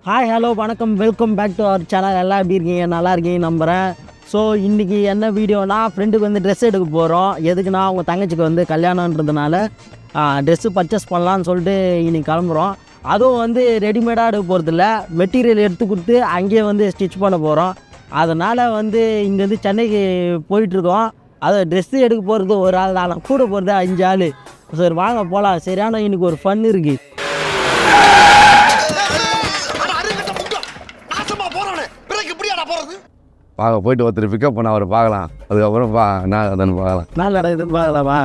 Hi hello வணக்கம், welcome back to our channel. எல்லாம் எப்படி இருக்கீங்க? நல்லா இருக்கீங்க நம்புகிறேன். ஸோ இன்றைக்கி என்ன வீடியோனா, ஃப்ரெண்டுக்கு வந்து ட்ரெஸ் எடுக்க போகிறோம். எதுக்குன்னா அவங்க தங்கச்சிக்கு வந்து கல்யாணன்றதுனால ட்ரெஸ்ஸு பர்ச்சேஸ் பண்ணலான்னு சொல்லிட்டு இன்றைக்கி கிளம்புறோம். அதுவும் வந்து ரெடிமேடாக எடுக்க போகிறதில்ல, மெட்டீரியல் எடுத்து கொடுத்து அங்கேயே வந்து ஸ்டிச் பண்ண போகிறோம். அதனால் வந்து இங்கேருந்து சென்னைக்கு போயிட்டுருக்கோம். அதை ட்ரெஸ்ஸு எடுக்க போகிறது ஒரு ஆள் தான், கூட போகிறது 5 ஆள். சரி வாங்க போகலாம். சரியான இன்றைக்கி ஒரு ஃபன் இருக்குது. பார்க்க போயிட்டு ஒருத்தர் பிக்கப் பண்ண அவரை பார்க்கலாம். அதுக்கப்புறம் நான் அதன்னு பார்க்கலாம். நான் நடக்குதுன்னு பார்க்கலாமா?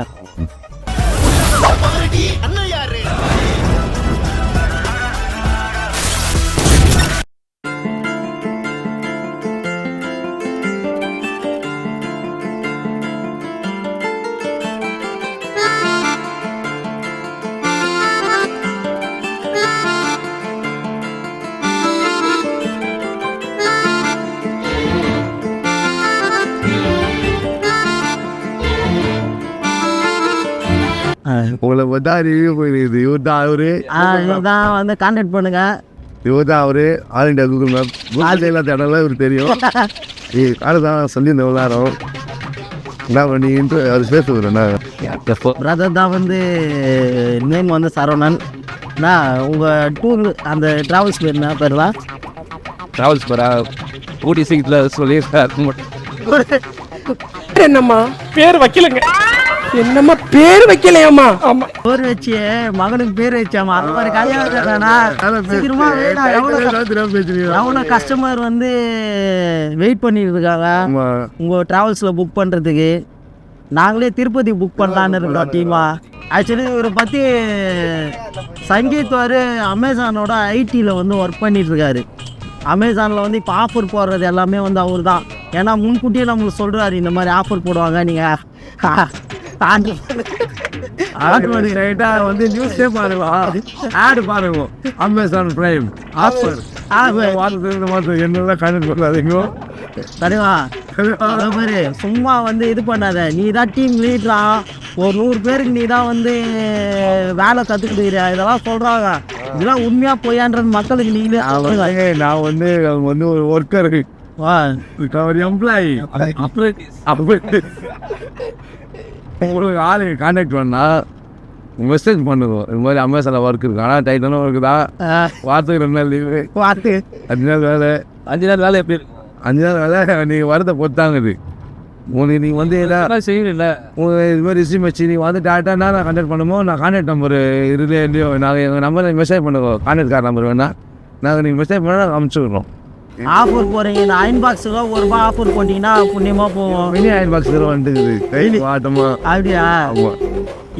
உங்களை பார்த்தா ரிவ்யூ போயிருக்குது. இவர் தான் அவரு தான் வந்து கான்டாக்ட் பண்ணுங்க. இவர் தான் அவரு. All India Google map Google எல்லா இடம்லாம் இவர் தெரியும். காலை தான் சொல்லியிருந்தேன் விளாட்றோம். என்ன பண்ணிட்டு அவர் பேசுகிறேண்ணா. பிரதர் தான் வந்து நேம் வந்து சரவணன். உங்கள் டூர் அந்த ட்ராவல்ஸ் பேர் என்ன பேர் தான்? ட்ராவல்ஸ் பேரா? ஊட்டி சீக்கிரத்தில் சொல்லியிருக்கார். என்னம்மா பேர் வைக்கலங்க? என்னம்மா பேர் வைக்கலையாம்மா? ஆமா, பேர் வச்சு மகனுக்கு பேர் வச்சாமா. அந்த மாதிரி கல்யாணம் சீக்கிரமா எவ்வளோ கஸ்டமர் வந்து வெயிட் பண்ணிட்டு இருக்காங்க உங்கள் ட்ராவல்ஸில் புக் பண்ணுறதுக்கு. நாங்களே திருப்பதி புக் பண்ணலான்னு இருக்கோம் டீமா. ஆக்சுவலி இவரை பற்றி சங்கீத் வரு அமேசானோட ஐடியில் வந்து ஒர்க் பண்ணிட்டுருக்காரு. அமேசானில் வந்து இப்போ ஆஃபர் போடுறது எல்லாமே வந்து அவர் தான். ஏன்னா முன்கூட்டியே நம்மளுக்கு சொல்கிறாரு இந்த மாதிரி ஆஃபர் போடுவாங்க, நீங்கள் ஆட்டோமேட்டிக் ரைட்டாக வந்து நியூஸே பாருங்க, ஆடு பாருங்க. அமேசான் பிரைம் ஆஃபர் வாரத்துக்கு என்னெல்லாம் கனெக்ட் பண்ணாதீங்க. சரிவா? அதே மாதிரி சும்மா வந்து இது பண்ணாத. நீ தான் டீம் லீடரா, ஒரு 100 பேருக்கு நீ தான் வந்து வேலை கற்றுக்கிட்டுக்கிறியா, இதெல்லாம் சொல்கிறாங்க. இதெல்லாம் உண்மையாக பொய்யான்றது மக்களுக்கு நீங்களே. நான் வந்து அவங்க வந்து ஒரு ஒர்க்கர், ஒரு எம்ப்ளாயி. உங்களுக்கு ஆளு கான்டாக்ட் பண்ணால் மெசேஜ் பண்ணுவோம். இது மாதிரி அமேசானில் ஒர்க் இருக்கு. ஆனால் டைட்டான ஒர்க்கு தான். வாரத்துக்கு 2 நாள் லீவு, 5 நாள் வேலை. 5 நாள் வேலை எப்படி இருக்கு? 5 நாள் வேலை நீங்கள் வரதை பொறுத்தாங்குது. உங்களுக்கு நீங்கள் வந்து எதாவது செய்யல உங்களுக்கு இது மாதிரி ரிசீவ் வச்சு நீங்கள் வந்து டேரெக்டாக நான் கான்டாக்ட் பண்ணும்போது நான் கான்டாக்ட் நம்பர் இருந்தே இல்லையோ நாங்கள் எங்கள் நம்பர் மெசேஜ் பண்ணுவோம். கான்டாக்ட் கார்டு நம்பர் வேணால் நாங்கள் நீங்கள் மெசேஜ் பண்ணால் நாங்கள் அனுப்பிச்சி விட்றோம். ஆஃபர் போகிறீங்க, இந்த அயன் பாக்ஸுக்கு ₹1 ஆஃபர் போட்டிங்கன்னா புண்ணியமாக போவோம். மினி அயன் பாக்ஸ் வந்துக்குது கைலி ஆட்டமாக. அப்படியா? ஆமாம்.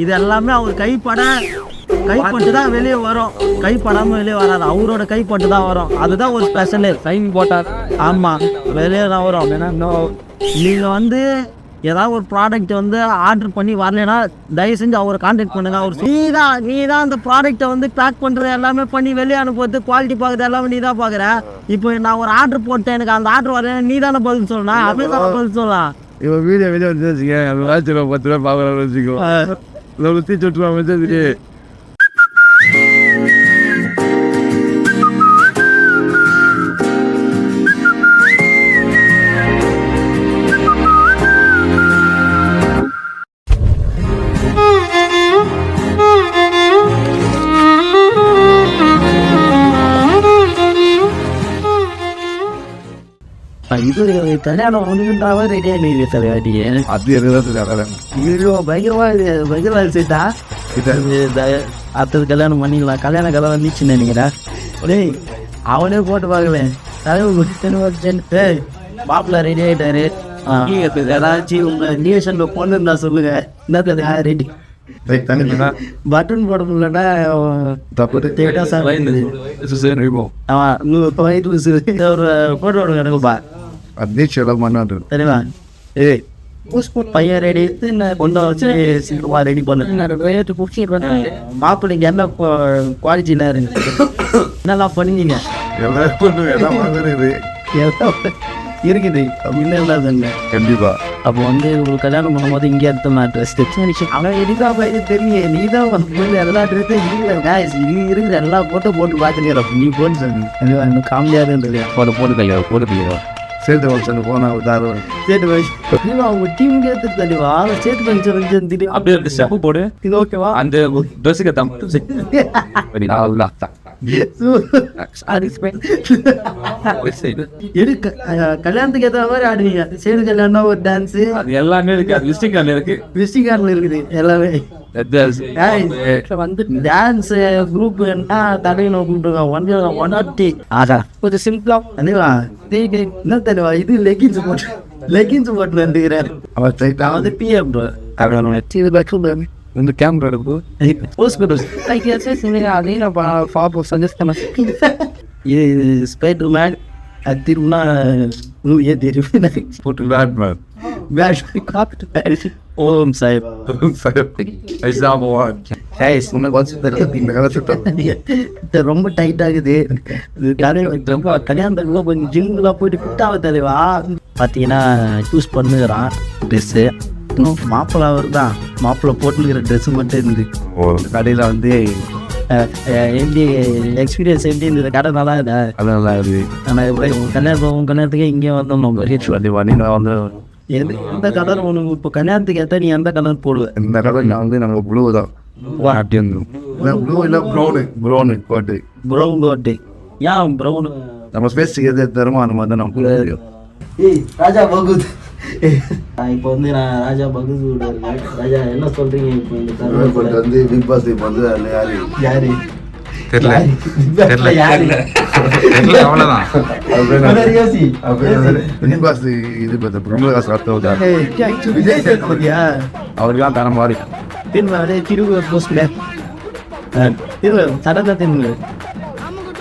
இது எல்லாமே அவர் கைப்பட்டு தான் வெளியே வரும். கைப்படாமல் வெளியே வராது, அவரோட கைப்பட்டு தான் வரும். அதுதான் ஒரு ஸ்பெஷலு. சைன் போட்டால் ஆமாம் வெளியே தான் வரும். ஏன்னா நீங்கள் வந்து ஏதாவது ஒரு ப்ராடக்ட் வந்து ஆர்டர் பண்ணி வரலைன்னா தயவு செஞ்சு அவரை கான்டாக்ட் பண்ணுங்கள். அவர் நீ தான் அந்த ப்ராடக்டை வந்து பேக் பண்ணுறது எல்லாமே பண்ணி வெளியே அனுப்புறது, குவாலிட்டி பார்க்குறது எல்லாமே நீ தான் பார்க்குற. இப்போ நான் ஒரு ஆர்டர் போட்டேன், எனக்கு அந்த ஆர்டர் வரல, நீ தானே பதில் சொல்லலாம். அப்படியே தான் பதில் சொல்லலாம். இப்போ வீடியோ வெளியே வந்து வச்சுக்கேன், அந்த வாட்சில் ₹10 பார்க்குறான்னு வச்சுக்கோ, நம்ம தீச்சு விட்டுருவாங்க வச்சு. இது கல்யாணம் ஒன்றுன்றாவே ரெடியாக நீங்க தலையாட்டிங்க. அது எதுவும் ஐயோ பயங்கரமாக சேர்த்தா அடுத்தது கல்யாணம் பண்ணிக்கலாம். கல்யாணம் வந்துச்சுன்னு நினைக்கிறேன். டேய் அவனே போட்டு பார்க்கலேன். மாப்பிள்ள ரெடி ஆகிட்டாரு. ஏதாச்சும் உங்கள் ரிலேஷனில் பொண்ணு இருந்தால் சொல்லுங்க. என்ன ரெடி பட்டன் போட முடியலன்னா தப்பு சார். ஆமாம், ஒரு ஃபோட்டோ எடுக்க எனக்குப்பா தெரியுமா? பையன் ரெடி கொண்டு வச்சு சீக்கிரமா ரெடி பண்ணு. மாப்பிள்ளைக்கு என்ன குவாலிட்டிலாம் இருக்கு, என்னெல்லாம் பண்ணீங்க? இருக்குது இருக்குது. கண்டிப்பா அப்போ வந்து உங்களுக்கு கல்யாணம் பண்ணும்போது இங்கே எடுத்த ட்ரெஸ் அவன் எதுக்காக போய் தெரியும் நீ தான் வந்து எல்லா ட்ரெஸ்ஸும் இருக்கிற guys, இது இருக்கிற எல்லா போட்டு பார்த்துக்கிறோம் நீ போட்டு சொல்லி எனக்கு காமெடியாக இருந்தது போட்டு கையா சேர்த்து ஃபங்க்ஷன் போனால் உதாரணம் ஸ்டேட் ஃபங்க்ஷன் அவங்க டீமுக்கு எடுத்து தெளிவா ஸ்டேட் ஃபங்க்ஷன் தெரியும் அப்படியே ஒரு ஸ்டெப்பு போடு இது ஓகேவா அந்த ட்ரெஸ்ஸுக்கு தான் கல்யாணத்துக்கு ஏற்ற மாதிரி ஆடுவீங்க சேடு கல்யாணம் ஒரு டான்ஸ் அது எல்லாமே இருக்கு அது விசிட்டிங் கார்டில் இருக்கு விசிட்டிங் கார்டில் இருக்குது எல்லாமே வந்து டான்ஸ் குரூப் என்ன தலையில கூப்பிட்டுருங்க கொஞ்சம் சிம்பிளா என்ன தெரியுமா இது லெகின்ஸ் போட்டு வந்துக்கிறாரு அவர் வந்து பிஎம் இந்த கேமரா எடுப்பு இது ஸ்பைடர் மேன் அது திரும்பினா தெரியும் போட்டு பேட்மேன் ஓம் சாஹிப் ரொம்ப டைட் ஆகுது ரொம்ப கல்யாணத்துக்குள்ள கொஞ்சம் ஜிம்லாம் போயிட்டு ஃபிட்டாக தலைவா பார்த்தீங்கன்னா சூஸ் பண்ணுகிறான் ட்ரெஸ்ஸு மாப்பிள்ளை அவர் தான் மாப்பிள்ளை போட்டுக்கிற ட்ரெஸ்ஸு மட்டும் இருந்து கடையில் வந்து எப்படி எக்ஸ்பீரியன்ஸ் எப்படி இருந்தது கடை நல்லா இல்லை அதெல்லாம் இருக்குது ஆனால் கல்யாணத்துக்கே இங்கே வந்தோம் நீங்கள் வந்து எந்த கலர் உனக்கு இப்போ கல்யாணத்துக்கு ஏற்ற நீ எந்த கலர் போடுவேன் இந்த கலர் நான் வந்து நாங்கள் ப்ளூ தான் அப்படி இருந்தோம் ப்ளூ இல்லை ப்ரௌனு போட்டு ப்ரௌன் கோட்டு ஏன் ப்ரௌனு நம்ம ஸ்பேஸுக்கு எது தருமோ அந்த மாதிரி தான் நமக்கு ராஜா பகுத் இப்போ வந்து நான் ராஜா பகுத் கூட இருக்கேன் ராஜா என்ன சொல்றீங்க இப்போ இந்த கலர் வந்து பிக் பாஸ் வந்து யாரு யாரு அவருக்கெல்லாம் தர மாதிரி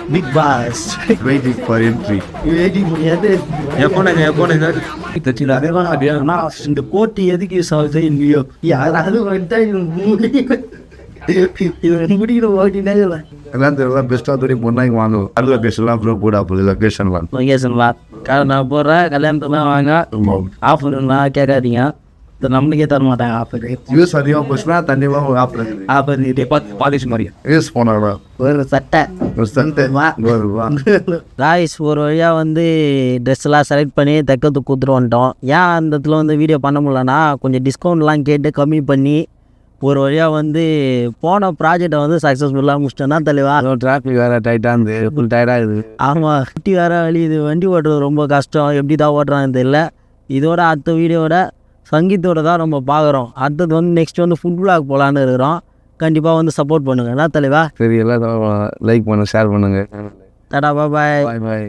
Bigg Boss waiting for entry இந்த கோட்டு எதுக்கு யூஸ் ஆகுது இல்லையோ யாராவது எல்லாம் பெஸ்ட்டாக தூரி பொண்ணாங்க வாங்குவோம் அது லொக்கேஷன்லாம் ப்ரோ கூட அப்போ லொக்கேஷன்லாம் நான் போடுறேன் கல்யாணத்துலாம் வாங்க ஆஃபர்லாம் கேட்காதீங்க நம்மளுக்கே தர மாட்டாங்க ஆஃபர் யூஸ் அதிகமாக போச்சுன்னா தண்ணியமாக ஒரு ஆஃபர் இருக்குது ஆஃபர் பாலிஷ் மாதிரி யூஸ் போனாங்க ஒரு சட்டை ஒரு சட்டை ராய்ஸ் ஒரு வழியாக வந்து ட்ரெஸ்லாம் செலக்ட் பண்ணி தைக்கிறதுக்கு கொடுத்துட்டு வந்துட்டோம் ஏன் அந்த இடத்துல வந்து வீடியோ பண்ண முடியலன்னா கொஞ்சம் டிஸ்கவுண்ட்லாம் கேட்டு கம்மி பண்ணி ஒரு வழியாக வந்து போன ப்ராஜெக்டை வந்து சக்ஸஸ்ஃபுல்லாக முடிச்சிட்டோன்னா தெளிவா டிராஃபிக் வேறு டைட்டாக இருந்து ஃபுல் டயர்டாக இருக்குது ஆமாம் வண்டி வேறு வழி இது வண்டி ஓட்டுறது ரொம்ப கஷ்டம் எப்படி தான் ஓட்டுறான்னு தெரியல இதோட அடுத்த வீடியோட சங்கீத்தோட தான் நம்ம பார்க்குறோம் அடுத்தது வந்து நெக்ஸ்ட் வந்து ஃபுட் விளாக் போகலான்னு இருக்கிறோம் கண்டிப்பாக வந்து சப்போர்ட் பண்ணுங்கள் என்ன தலைவா சரி எல்லாம் லைக் பண்ணுங்கள் ஷேர் பண்ணுங்கள் டாடா பாய் பாய்